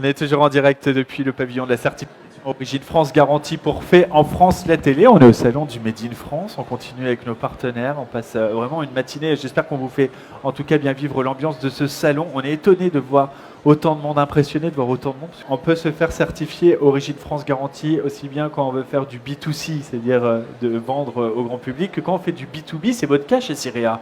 On est toujours en direct depuis le pavillon de la certification Origine France Garantie pour Fait en France la télé. On est au salon du Made in France. On continue avec nos partenaires. On passe vraiment une matinée. J'espère qu'on vous fait en tout cas bien vivre l'ambiance de ce salon. On est étonné de voir autant de monde, impressionné de voir autant de monde. On peut se faire certifier Origine France Garantie aussi bien quand on veut faire du B2C, c'est-à-dire de vendre au grand public, que quand on fait du B2B. C'est votre cas chez Syria?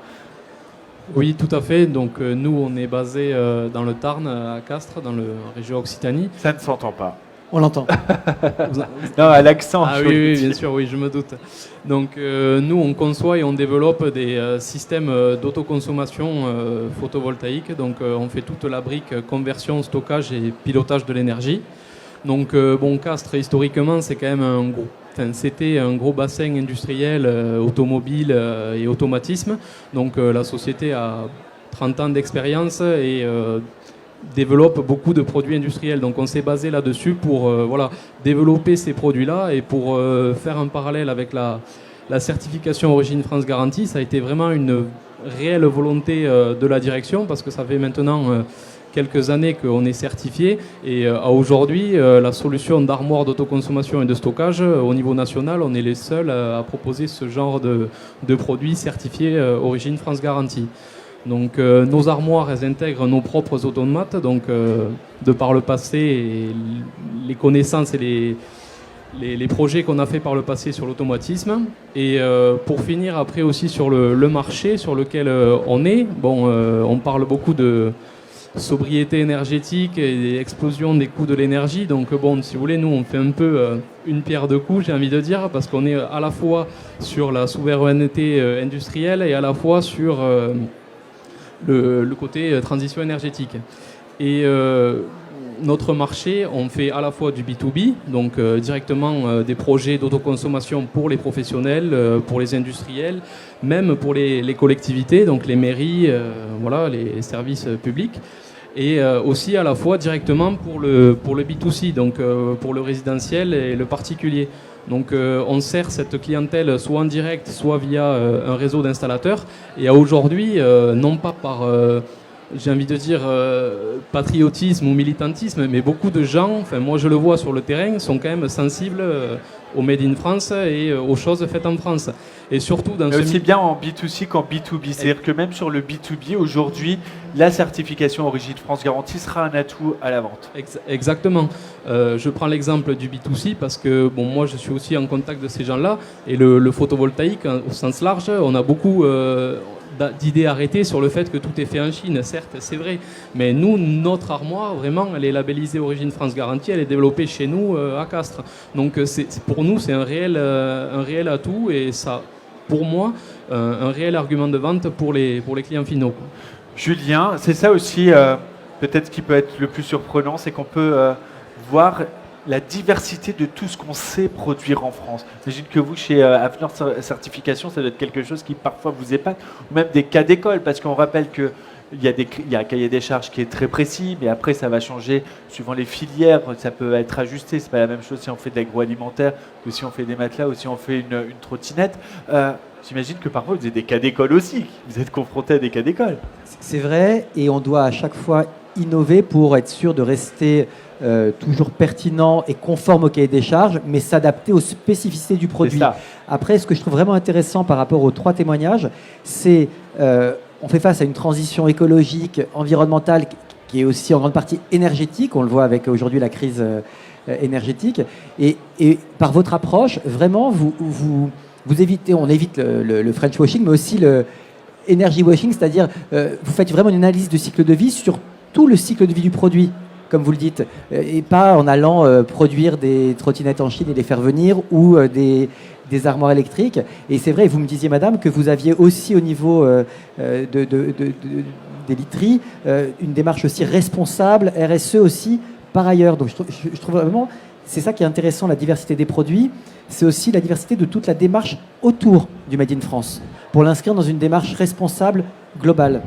Oui, tout à fait. Donc nous, on est basé dans le Tarn, à Castres, dans la région Occitanie. Ça ne s'entend pas. On l'entend. Non, à l'accent. Ah oui, bien sûr, oui, je me doute. Donc nous, on conçoit et on développe des systèmes d'autoconsommation photovoltaïque. Donc on fait toute la brique conversion, stockage et pilotage de l'énergie. Donc Castres, historiquement, c'est quand même c'était un gros bassin industriel, automobile et automatisme. Donc la société a 30 ans d'expérience et développe beaucoup de produits industriels. Donc on s'est basé là-dessus pour développer ces produits-là et pour faire un parallèle avec la certification Origine France Garantie. Ça a été vraiment une réelle volonté de la direction parce que ça fait maintenant quelques années qu'on est certifié et à aujourd'hui la solution d'armoire d'autoconsommation et de stockage au niveau national, on est les seuls à proposer ce genre de produits certifiés Origine France Garantie. Donc nos armoires, elles intègrent nos propres automates, donc de par le passé et les connaissances et les projets qu'on a fait par le passé sur l'automatisme. Et pour finir après aussi sur le marché sur lequel on est, on parle beaucoup de sobriété énergétique et explosion des coûts de l'énergie. Donc si vous voulez, nous on fait un peu une pierre deux coups, j'ai envie de dire, parce qu'on est à la fois sur la souveraineté industrielle et à la fois sur le côté transition énergétique. Et notre marché, on fait à la fois du B2B, donc directement des projets d'autoconsommation pour les professionnels, pour les industriels, même pour les collectivités, donc les mairies, les services publics. Et aussi à la fois directement pour le B2C, donc pour le résidentiel et le particulier. Donc on sert cette clientèle soit en direct, soit via un réseau d'installateurs. Et aujourd'hui, non pas par, j'ai envie de dire, patriotisme ou militantisme, mais beaucoup de gens, moi je le vois sur le terrain, sont quand même sensibles au Made in France et aux choses faites en France. Et surtout dans aussi bien en B2C qu'en B2B. C'est-à-dire que même sur le B2B, aujourd'hui, la certification Origine France Garantie sera un atout à la vente. Exactement. Je prends l'exemple du B2C parce que moi je suis aussi en contact de ces gens-là. Et le photovoltaïque, au sens large, on a beaucoup d'idées arrêtées sur le fait que tout est fait en Chine. Certes, c'est vrai. Mais nous, notre armoire, vraiment, elle est labellisée Origine France Garantie. Elle est développée chez nous à Castres. Donc pour nous, c'est un réel atout et ça, pour moi, un réel argument de vente pour les clients finaux. Julien, c'est ça aussi, peut-être ce qui peut être le plus surprenant, c'est qu'on peut voir la diversité de tout ce qu'on sait produire en France. J'imagine que vous, chez Hafner Certification, ça doit être quelque chose qui parfois vous épate, ou même des cas d'école, parce qu'on rappelle que il y a un cahier des charges qui est très précis, mais après ça va changer suivant les filières, ça peut être ajusté. C'est pas la même chose si on fait de l'agroalimentaire que si on fait des matelas ou si on fait une trottinette. J'imagine que parfois vous avez des cas d'école aussi, vous êtes confronté à des cas d'école. C'est vrai, et on doit à chaque fois innover pour être sûr de rester toujours pertinent et conforme au cahier des charges, mais s'adapter aux spécificités du produit. Après, ce que je trouve vraiment intéressant par rapport aux 3 témoignages, c'est on fait face à une transition écologique, environnementale, qui est aussi en grande partie énergétique. On le voit avec aujourd'hui la crise énergétique. Et par votre approche, vraiment, vous évitez, on évite le French washing, mais aussi le energy washing, c'est-à-dire vous faites vraiment une analyse du cycle de vie sur tout le cycle de vie du produit, comme vous le dites, et pas en allant produire des trottinettes en Chine et les faire venir ou des armoires électriques. Et c'est vrai, vous me disiez, madame, que vous aviez aussi au niveau des literies une démarche aussi responsable, RSE aussi, par ailleurs. Donc je trouve vraiment, c'est ça qui est intéressant, la diversité des produits. C'est aussi la diversité de toute la démarche autour du Made in France, pour l'inscrire dans une démarche responsable globale.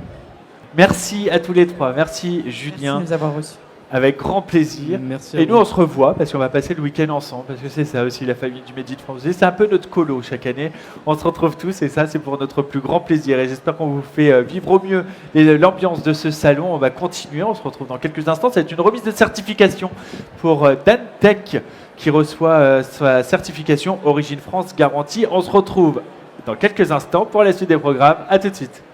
Merci à tous les 3. Merci Julien. Merci de nous avoir reçus. Avec grand plaisir. Merci à Et vous. nous, on se revoit parce qu'on va passer le week-end ensemble. Parce que c'est ça aussi, la famille du Made in France. C'est un peu notre colo chaque année. On se retrouve tous et ça, c'est pour notre plus grand plaisir. Et j'espère qu'on vous fait vivre au mieux l'ambiance de ce salon. On va continuer. On se retrouve dans quelques instants. C'est une remise de certification pour Dan Tech qui reçoit sa certification Origine France garantie. On se retrouve dans quelques instants pour la suite des programmes. À tout de suite.